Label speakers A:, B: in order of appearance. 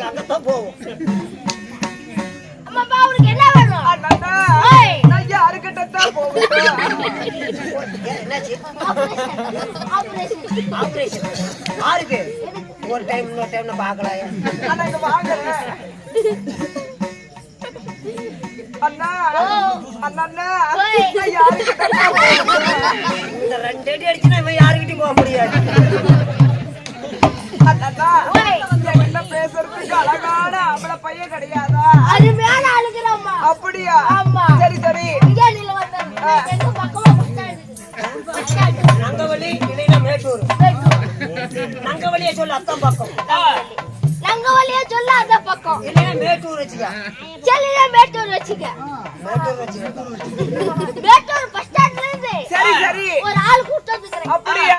A: அங்கத்தான் போவோம்.
B: என்ன வேணும்?
A: யாருக்கிட்டத்தான் போவோம்? ஆருக்கு ஒரு டைம் இன்னொரு டைம் பாக்கலாம். அண்ணா அண்ணா இந்த ரெண்டு அடி அடிச்சுன்னா இவன் யாருக்கிட்டையும் போக முடியாது. என்ன பேசுறதுக்கு அழகான அவள பையன் கிடையாதா?
B: அது மேல அழுகிறோம்மா.
A: அப்படியா?
B: ஆமா.
A: சரி சரி. நங்கவலி இல்லைன்னா மேட்டூர். நங்கவலியை சொல்ல அத்தம் பக்கம்.
B: நங்கவலியை சொல்ல அந்த பக்கம்.
A: இல்லைன்னா மேட்டூர் வச்சுக்க.
B: சரியா மேட்டூர் வச்சுக்க.
A: மேட்டூர் வச்சுக்க.
B: மேட்டூர் பஸ் ஸ்டாண்ட்ல இருந்து
A: சரி சரி
B: ஒரு ஆள் கூட்டிட்டு இருக்கேன்.